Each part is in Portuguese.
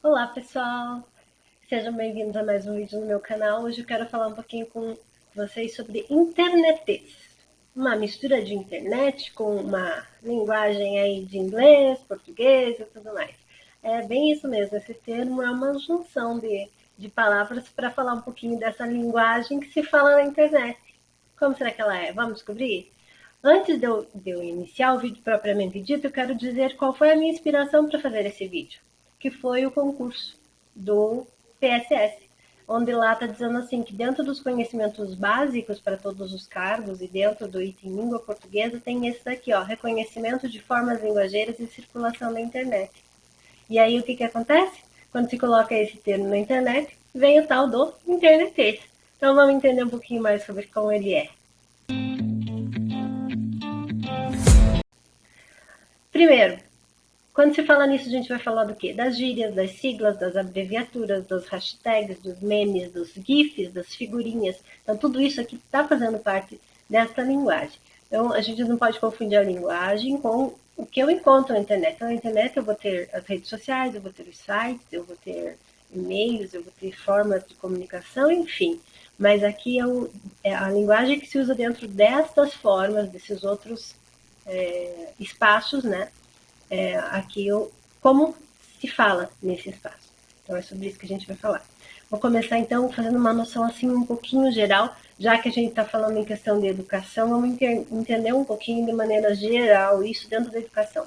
Olá pessoal, sejam bem-vindos a mais um vídeo no meu canal. Hoje eu quero falar um pouquinho com vocês sobre internetês, uma mistura de internet com uma linguagem aí de inglês, português e tudo mais. É bem isso mesmo, esse termo é uma junção de palavras para falar um pouquinho dessa linguagem que se fala na internet. Como será que ela é? Vamos descobrir? Antes de eu iniciar o vídeo propriamente dito, eu quero dizer qual foi a minha inspiração para fazer esse vídeo, que foi o concurso do PSS, onde lá está dizendo assim que dentro dos conhecimentos básicos para todos os cargos e dentro do item língua portuguesa tem esse daqui, ó, reconhecimento de formas linguageiras e circulação na internet. E aí o que que acontece? Quando se coloca esse termo na internet, vem o tal do internetês. Então vamos entender um pouquinho mais sobre como ele é. Primeiro, quando se fala nisso, a gente vai falar do quê? Das gírias, das siglas, das abreviaturas, dos hashtags, dos memes, dos GIFs, das figurinhas. Então, tudo isso aqui está fazendo parte dessa linguagem. Então, a gente não pode confundir a linguagem com o que eu encontro na internet. Então, na internet eu vou ter as redes sociais, eu vou ter os sites, eu vou ter e-mails, eu vou ter formas de comunicação, enfim. Mas aqui é a linguagem que se usa dentro destas formas, desses outros espaços, né? Aqui como se fala nesse espaço. Então é sobre isso que a gente vai falar. Vou começar então fazendo uma noção assim um pouquinho geral, já que a gente está falando em questão de educação, vamos entender um pouquinho de maneira geral isso dentro da educação.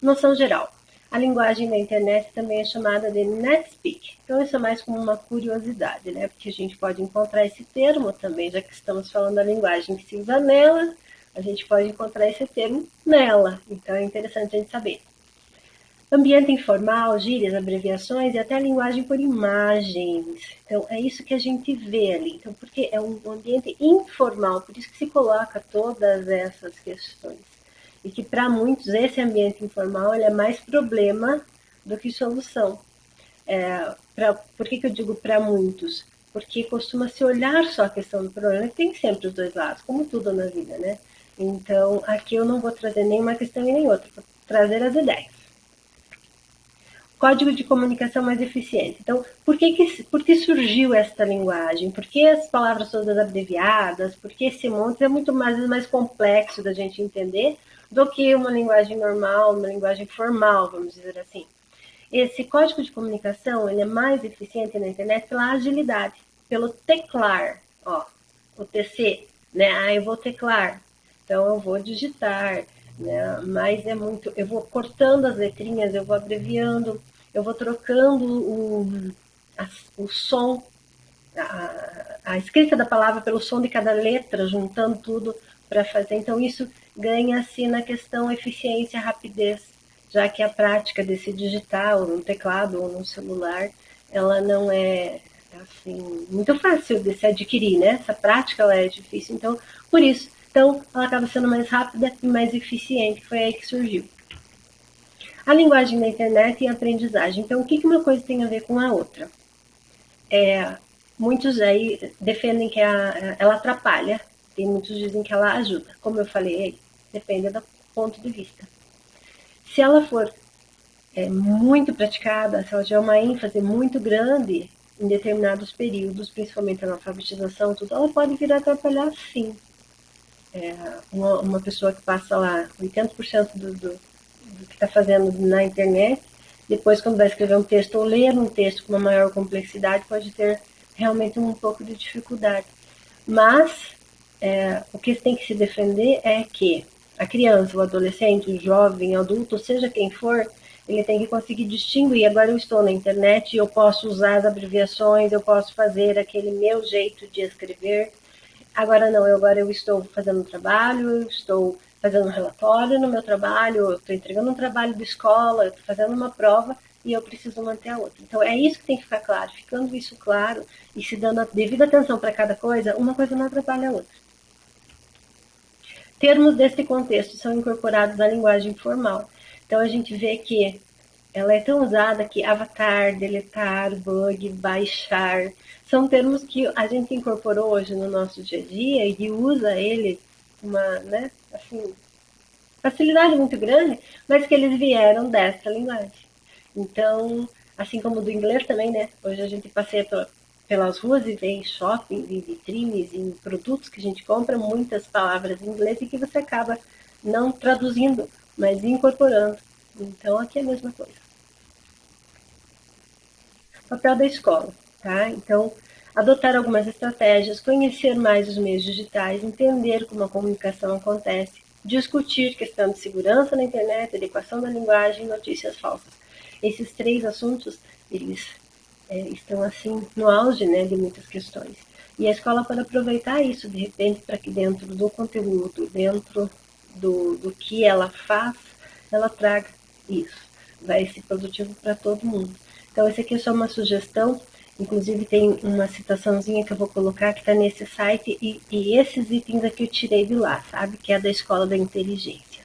Noção geral. A linguagem da internet também é chamada de NetSpeak. Então, isso é mais como uma curiosidade, né? Porque a gente pode encontrar esse termo também, já que estamos falando da linguagem que se usa nela, a gente pode encontrar esse termo nela. Então, é interessante a gente saber. Ambiente informal, gírias, abreviações e até linguagem por imagens. Então, é isso que a gente vê ali. Então, porque é um ambiente informal, por isso que se coloca todas essas questões. E que para muitos esse ambiente informal ele é mais problema do que solução. Por que eu digo para muitos? Porque costuma se olhar só a questão do problema, e tem sempre os dois lados, como tudo na vida, né? Então, aqui eu não vou trazer nenhuma questão e nem outra, vou trazer as ideias. Código de comunicação mais eficiente. Então, por que surgiu esta linguagem? Por que as palavras todas abreviadas? Por que esse monte é muito mais complexo da gente entender do que uma linguagem normal, uma linguagem formal, vamos dizer assim. Esse código de comunicação ele é mais eficiente na internet pela agilidade, pelo teclar, ó, o TC, né? Ah, eu vou teclar, então eu vou digitar, né? Mas é muito, eu vou cortando as letrinhas, eu vou abreviando, eu vou trocando o som, a escrita da palavra pelo som de cada letra, juntando tudo para fazer. Então isso ganha-se na questão eficiência, rapidez, já que a prática desse digital no teclado ou no celular, ela não é assim muito fácil de se adquirir, né? Essa prática ela é difícil, então por isso, então ela acaba sendo mais rápida e mais eficiente, foi aí que surgiu. A linguagem da internet e a aprendizagem. Então, o que uma coisa tem a ver com a outra? Muitos aí defendem que ela atrapalha, e muitos dizem que ela ajuda. Como eu falei, depende do ponto de vista. Se ela for muito praticada, se ela tiver uma ênfase muito grande em determinados períodos, principalmente na alfabetização, tudo, ela pode vir a atrapalhar sim. Uma pessoa que passa lá 80% do que está fazendo na internet, depois quando vai escrever um texto ou ler um texto com uma maior complexidade, pode ter realmente um pouco de dificuldade. Mas o que tem que se defender é que a criança, o adolescente, o jovem, o adulto, seja quem for, ele tem que conseguir distinguir. Agora eu estou na internet, eu posso usar as abreviações, eu posso fazer aquele meu jeito de escrever. Agora não, agora eu estou fazendo um trabalho, eu estou fazendo um relatório no meu trabalho, eu estou entregando um trabalho de escola, eu estou fazendo uma prova e eu preciso manter a outra. Então é isso que tem que ficar claro. Ficando isso claro e se dando a devida atenção para cada coisa, uma coisa não atrapalha a outra. Termos desse contexto são incorporados na linguagem formal. Então a gente vê que ela é tão usada que avatar, deletar, bug, baixar, são termos que a gente incorporou hoje no nosso dia a dia e usa ele com uma, né, assim, facilidade muito grande, mas que eles vieram dessa linguagem. Então, assim como do inglês também, né? Hoje a gente passeia pelas ruas e vê em shoppings, em vitrines, em produtos que a gente compra, muitas palavras em inglês e que você acaba não traduzindo, mas incorporando. Então, aqui é a mesma coisa. Papel da escola, tá? Então, adotar algumas estratégias, conhecer mais os meios digitais, entender como a comunicação acontece, discutir questão de segurança na internet, adequação da linguagem e notícias falsas. Esses 3 assuntos, eles estão assim no auge, né, de muitas questões. E a escola pode aproveitar isso, de repente, para que dentro do conteúdo, dentro do que ela faz, ela traga isso. Vai ser produtivo para todo mundo. Então, essa aqui é só uma sugestão. Inclusive, tem uma citaçãozinha que eu vou colocar que está nesse site e esses itens aqui eu tirei de lá, sabe? Que é da Escola da Inteligência.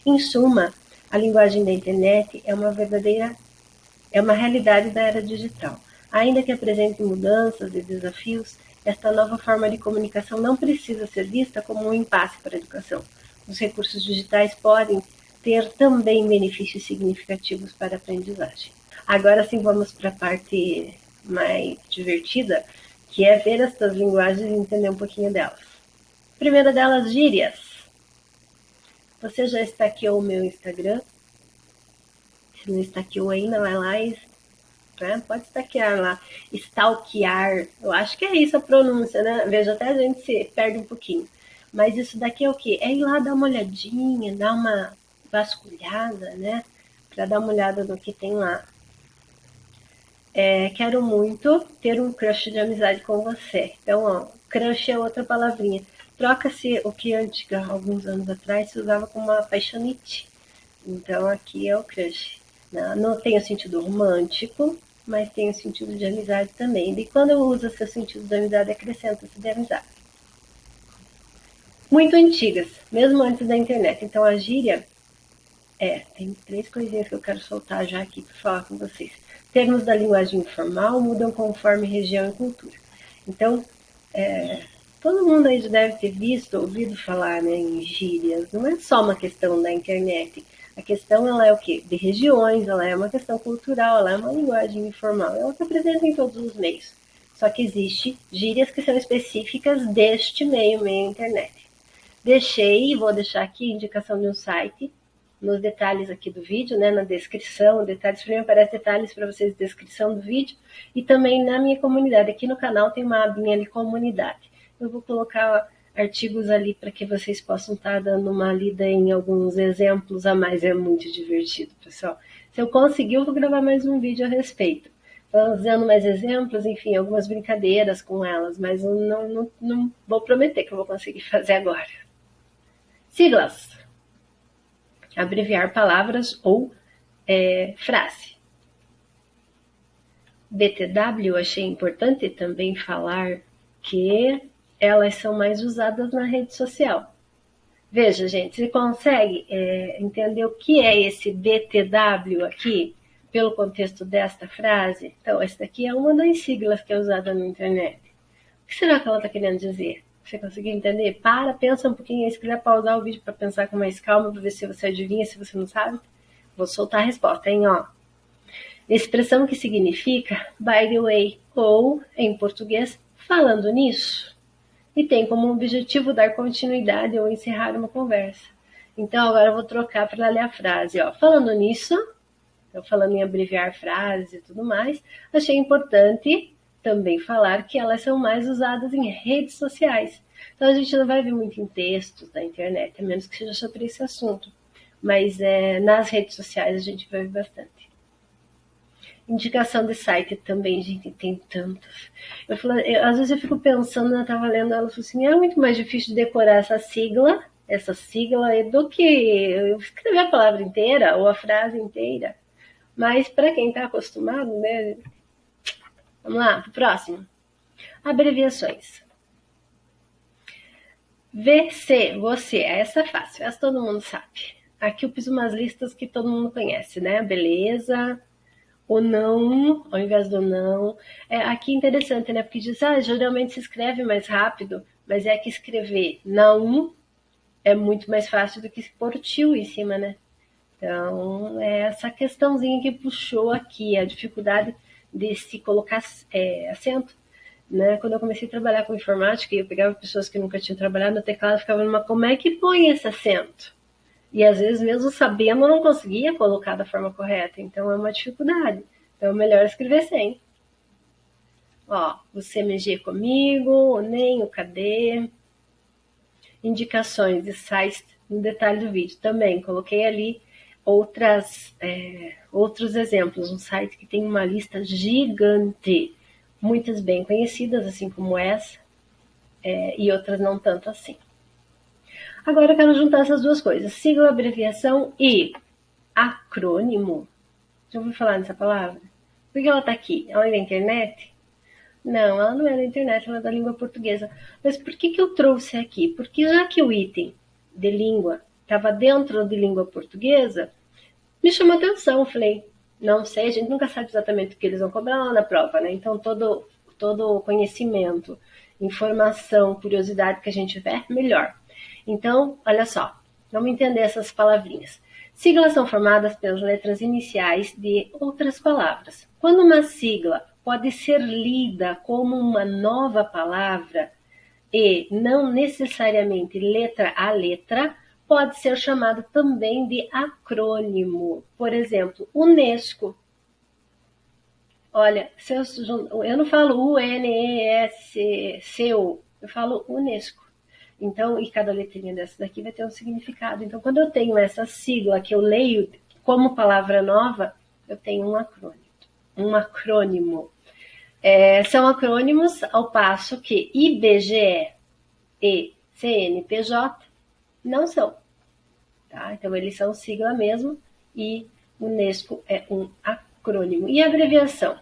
Em suma, a linguagem da internet é uma realidade da era digital. Ainda que apresente mudanças e desafios, esta nova forma de comunicação não precisa ser vista como um impasse para a educação. Os recursos digitais podem ter também benefícios significativos para a aprendizagem. Agora sim vamos para a parte mais divertida, que é ver estas linguagens e entender um pouquinho delas. Primeira delas, gírias. Você já stalkeou o meu Instagram? Se não stalkeou ainda, vai lá e pode stalkear lá. Stalkear. Eu acho que é isso a pronúncia, né? Vejo até a gente se perde um pouquinho. Mas isso daqui é o quê? É ir lá dar uma olhadinha, dar uma vasculhada, né? Para dar uma olhada no que tem lá. Quero muito ter um crush de amizade com você. Então, ó, crush é outra palavrinha. Troca-se o que antes, alguns anos atrás, se usava como uma paixonite. Então, aqui é o crush. Não tem o sentido romântico, mas tem o sentido de amizade também. E quando eu uso esse sentido de amizade, acrescenta-se de amizade. Muito antigas, mesmo antes da internet. Então, a gíria tem 3 coisinhas que eu quero soltar já aqui para falar com vocês. Termos da linguagem informal mudam conforme região e cultura. Então, todo mundo aí já deve ter visto, ouvido falar, né, em gírias. Não é só uma questão da internet. A questão, ela é o quê? De regiões, ela é uma questão cultural, ela é uma linguagem informal. Ela está presente em todos os meios. Só que existe gírias que são específicas deste meio internet. Vou deixar aqui a indicação de um site, nos detalhes aqui do vídeo, né, na descrição, detalhes, primeiro aparece detalhes para vocês, descrição do vídeo, e também na minha comunidade, aqui no canal tem uma abinha de comunidade. Eu vou colocar artigos ali para que vocês possam estar dando uma lida em alguns exemplos a mais, é muito divertido, pessoal. Se eu conseguir, eu vou gravar mais um vídeo a respeito, fazendo mais exemplos, enfim, algumas brincadeiras com elas, mas eu não vou prometer que eu vou conseguir fazer agora. Siglas. Abreviar palavras ou frase. BTW, eu achei importante também falar que elas são mais usadas na rede social. Veja, gente, você consegue entender o que é esse BTW aqui, pelo contexto desta frase? Então, essa daqui é uma das siglas que é usada na internet. O que será que ela está querendo dizer? Você conseguiu entender? Pensa um pouquinho aí. Se quiser pausar o vídeo para pensar com mais calma, para ver se você adivinha, se você não sabe. Vou soltar a resposta, hein? Ó. Expressão que significa by the way, ou, em português, falando nisso. E tem como objetivo dar continuidade ou encerrar uma conversa. Então, agora eu vou trocar para ler a frase. Ó. Falando nisso, então, falando em abreviar frases e tudo mais, achei importante também falar que elas são mais usadas em redes sociais. Então, a gente não vai ver muito em textos da internet, a menos que seja sobre esse assunto. Mas nas redes sociais a gente vai ver bastante. Indicação de site também, gente, tem tantos. Às vezes eu fico pensando, eu estava lendo ela, assim, é muito mais difícil de decorar essa sigla do que eu escrever a palavra inteira ou a frase inteira. Mas para quem está acostumado, né? Vamos lá, próximo. Abreviações. VC, você, essa é fácil, essa todo mundo sabe. Aqui eu fiz umas listas que todo mundo conhece, né? Beleza, o não, ao invés do não. Aqui é interessante, né? Porque diz, geralmente se escreve mais rápido, mas é que escrever não é muito mais fácil do que pôr o tio em cima, né? Então, é essa questãozinha que puxou aqui, a dificuldade de se colocar acento. Né? Quando eu comecei a trabalhar com informática, eu pegava pessoas que nunca tinham trabalhado no teclado e ficava numa, como é que põe esse acento? E às vezes, mesmo sabendo, eu não conseguia colocar da forma correta. Então, é uma dificuldade. Então, é melhor escrever sem. Ó, o CMG comigo, o NEM, o KD. Indicações de sites no detalhe do vídeo. Também coloquei ali outros exemplos. Um site que tem uma lista gigante. Muitas bem conhecidas, assim como essa, e outras não tanto assim. Agora eu quero juntar essas duas coisas: sigla, abreviação e acrônimo. Já ouviu falar nessa palavra? Por que ela está aqui? Ela é da internet? Não, ela não é da internet, ela é da língua portuguesa. Mas por que eu trouxe aqui? Porque já que o item de língua estava dentro de língua portuguesa, me chamou a atenção. Falei, não sei, a gente nunca sabe exatamente o que eles vão cobrar lá na prova, né? Então todo conhecimento, informação, curiosidade que a gente tiver, melhor. Então, olha só, vamos entender essas palavrinhas. Siglas são formadas pelas letras iniciais de outras palavras. Quando uma sigla pode ser lida como uma nova palavra e não necessariamente letra a letra, pode ser chamado também de acrônimo. Por exemplo, Unesco. Olha, eu não falo UNESCO, eu falo Unesco. Então, e cada letrinha dessa daqui vai ter um significado. Então, quando eu tenho essa sigla que eu leio como palavra nova, eu tenho um acrônimo. Um acrônimo. São acrônimos ao passo que IBGE e CNPJ não são. Tá? Então, eles são sigla mesmo e Unesco é um acrônimo. E abreviação?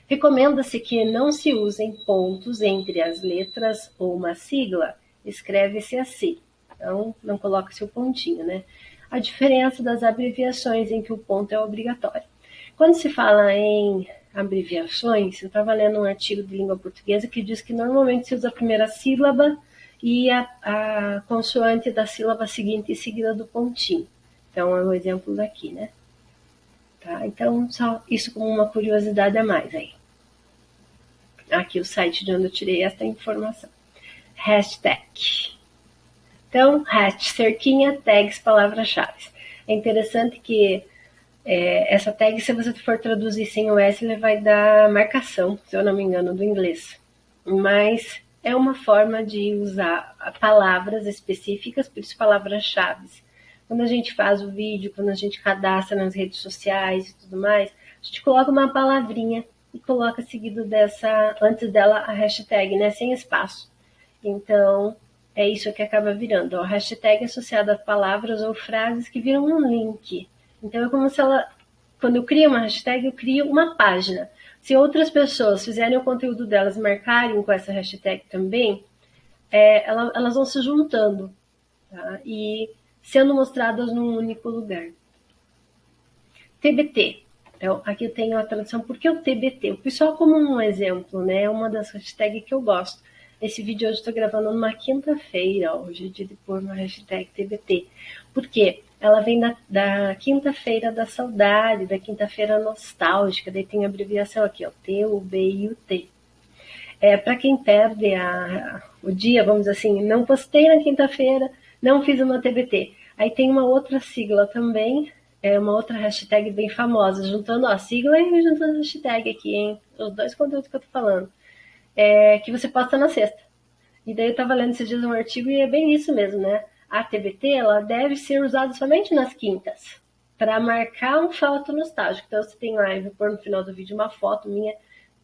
Recomenda-se que não se usem pontos entre as letras ou uma sigla. Escreve-se assim. Então, não coloca-se o pontinho, né? A diferença das abreviações em que o ponto é obrigatório. Quando se fala em abreviações, eu estava lendo um artigo de língua portuguesa que diz que normalmente se usa a primeira sílaba e a consoante da sílaba seguinte seguida do pontinho. Então, é um exemplo daqui, né? Tá? Então, só isso como uma curiosidade a mais aí. Aqui o site de onde eu tirei essa informação. Hashtag. Então, cerquinha, tags, palavras-chave. É interessante que essa tag, se você for traduzir sem o S, ele vai dar marcação, se eu não me engano, do inglês. Mas é uma forma de usar palavras específicas, por isso palavras-chave. Quando a gente faz o vídeo, quando a gente cadastra nas redes sociais e tudo mais, a gente coloca uma palavrinha e coloca seguido antes dela a hashtag, né, sem espaço. Então, é isso que acaba virando. A hashtag associada a palavras ou frases que viram um link. Então, é como se quando eu crio uma hashtag, eu crio uma página. Se outras pessoas fizerem o conteúdo delas, marcarem com essa hashtag também, elas vão se juntando, tá? E sendo mostradas num único lugar. TBT. Então, aqui eu tenho a tradução. Por que o TBT? O pessoal como um exemplo, né? É uma das hashtags que eu gosto. Esse vídeo hoje eu estou gravando numa quinta-feira. Hoje é dia de pôr uma hashtag TBT. Por quê? Ela vem da quinta-feira da saudade, da quinta-feira nostálgica. Daí tem a abreviação aqui, ó, T, o B e o T. Para quem perde o dia, vamos dizer assim, não postei na quinta-feira, não fiz uma TBT. Aí tem uma outra sigla também, uma outra hashtag bem famosa, juntando a sigla e juntando a hashtag aqui, hein? Os dois conteúdos que eu tô falando. Que você posta na sexta. E daí eu tava lendo esses dias um artigo e é bem isso mesmo, né? A TBT, ela deve ser usada somente nas quintas, para marcar um fato nostálgico. Então você tem lá, eu vou pôr no final do vídeo uma foto minha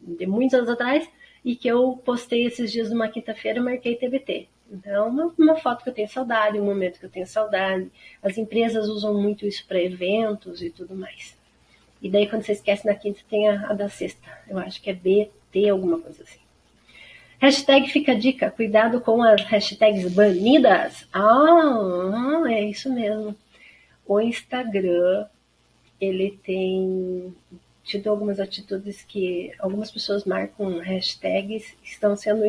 de muitos anos atrás e que eu postei esses dias numa quinta-feira e marquei TBT. Então, uma foto que eu tenho saudade, um momento que eu tenho saudade. As empresas usam muito isso para eventos e tudo mais. E daí, quando você esquece na quinta, tem a da sexta. Eu acho que é BT, alguma coisa assim. Hashtag fica a dica, cuidado com as hashtags banidas. É isso mesmo. O Instagram, ele tem tido algumas atitudes que algumas pessoas marcam hashtags que estão sendo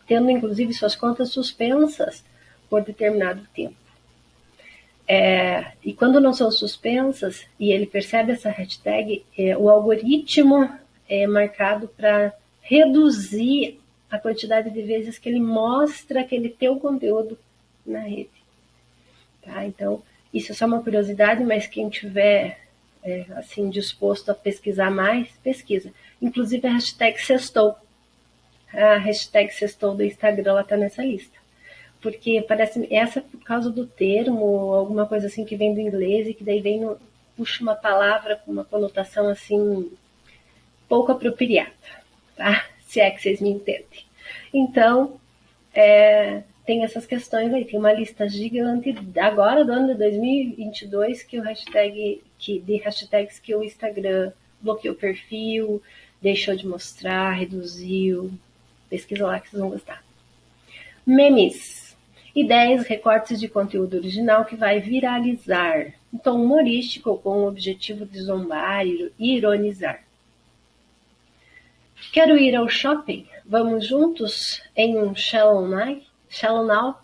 tendo inclusive suas contas suspensas por determinado tempo. E quando não são suspensas e ele percebe essa hashtag, o algoritmo é marcado para reduzir a quantidade de vezes que ele mostra aquele teu conteúdo na rede. Tá? Então, isso é só uma curiosidade, mas quem tiver assim, disposto a pesquisar mais, pesquisa. Inclusive a hashtag sextou. A hashtag sextou do Instagram, ela está nessa lista. Porque parece, essa por causa do termo, alguma coisa assim que vem do inglês e que daí puxa uma palavra com uma conotação assim, pouco apropriada, tá? Se é que vocês me entendem. Então, tem essas questões aí, tem uma lista gigante agora do ano de 2022 que de hashtags que o Instagram bloqueou o perfil, deixou de mostrar, reduziu. Pesquisa lá que vocês vão gostar. Memes. Ideias, recortes de conteúdo original que vai viralizar. Um tom humorístico com o objetivo de zombar e ironizar. Quero ir ao shopping? Vamos juntos em um Shallow Now?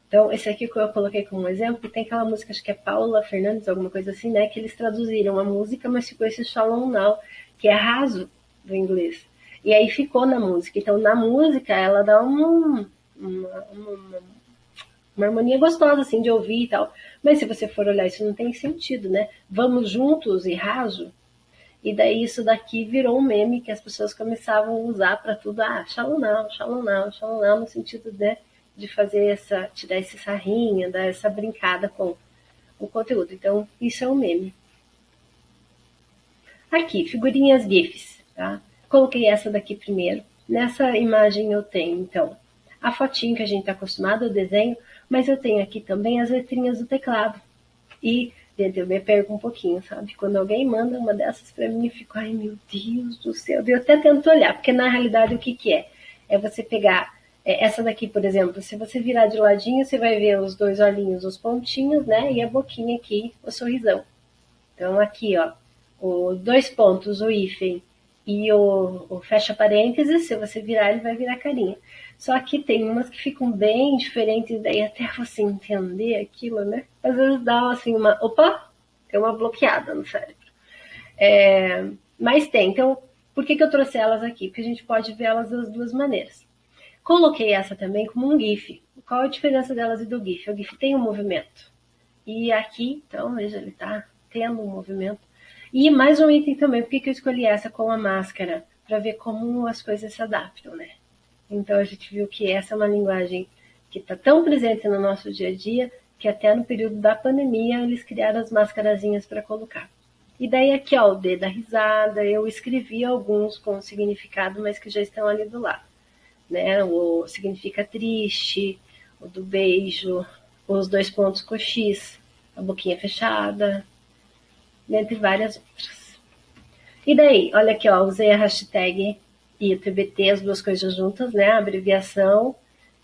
Então, esse aqui que eu coloquei como exemplo, tem aquela música, acho que é Paula Fernandes, alguma coisa assim, né? Que eles traduziram a música, mas ficou esse Shallow Now, que é raso do inglês. E aí ficou na música. Então, na música, ela dá uma harmonia gostosa, assim, de ouvir e tal. Mas se você for olhar, isso não tem sentido, né? Vamos juntos e raso. E daí isso daqui virou um meme que as pessoas começavam a usar para tudo. Shallow now, no sentido de fazer tirar esse sarrinho, dar essa brincada com o conteúdo. Então, isso é um meme. Aqui, figurinhas GIFs, tá? Coloquei essa daqui primeiro. Nessa imagem eu tenho, então, a fotinho que a gente está acostumado, o desenho, mas eu tenho aqui também as letrinhas do teclado. E eu me perco um pouquinho, sabe? Quando alguém manda uma dessas para mim, eu fico, ai meu Deus do céu. Eu até tento olhar, porque na realidade o que é? É você pegar essa daqui, por exemplo, se você virar de ladinho, você vai ver os dois olhinhos, os pontinhos, né? E a boquinha aqui, o sorrisão. Então aqui, ó, os dois pontos, o hífen e o fecha parênteses, se você virar, ele vai virar carinha. Só que tem umas que ficam bem diferentes, daí até você entender aquilo, né? Às vezes dá assim tem uma bloqueada no cérebro. Mas tem, então, por que eu trouxe elas aqui? Porque a gente pode ver elas das duas maneiras. Coloquei essa também como um GIF. Qual a diferença delas e do GIF? O GIF tem um movimento. E aqui, então, veja, ele tá tendo um movimento. E mais um item também, por que eu escolhi essa com a máscara? Para ver como as coisas se adaptam, né? Então a gente viu que essa é uma linguagem que está tão presente no nosso dia a dia que até no período da pandemia eles criaram as mascarazinhas para colocar. E daí aqui, ó, o D da risada, eu escrevi alguns com significado, mas que já estão ali do lado. Né? O significa triste, o do beijo, os dois pontos com X, a boquinha fechada, dentre várias outras. E daí, olha aqui, ó, usei a hashtag e o TBT, as duas coisas juntas, né? A abreviação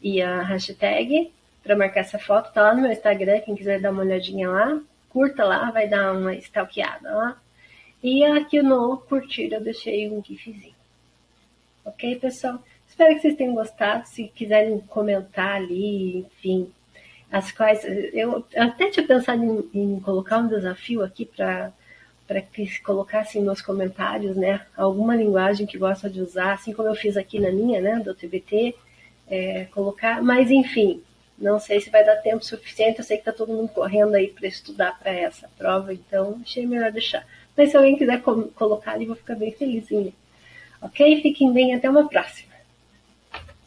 e a hashtag para marcar essa foto. Tá lá no meu Instagram, quem quiser dar uma olhadinha lá, curta lá, vai dar uma stalkeada lá. E aqui no curtir eu deixei um gifzinho. Ok, pessoal? Espero que vocês tenham gostado. Se quiserem comentar ali, enfim, as quais... Eu até tinha pensado em colocar um desafio aqui para que colocassem nos comentários, né, alguma linguagem que gosta de usar, assim como eu fiz aqui na minha, né, do TBT, colocar, mas enfim, não sei se vai dar tempo suficiente, eu sei que está todo mundo correndo aí para estudar para essa prova, então achei melhor deixar. Mas se alguém quiser colocar ali, vou ficar bem felizinha. Ok? Fiquem bem, até uma próxima.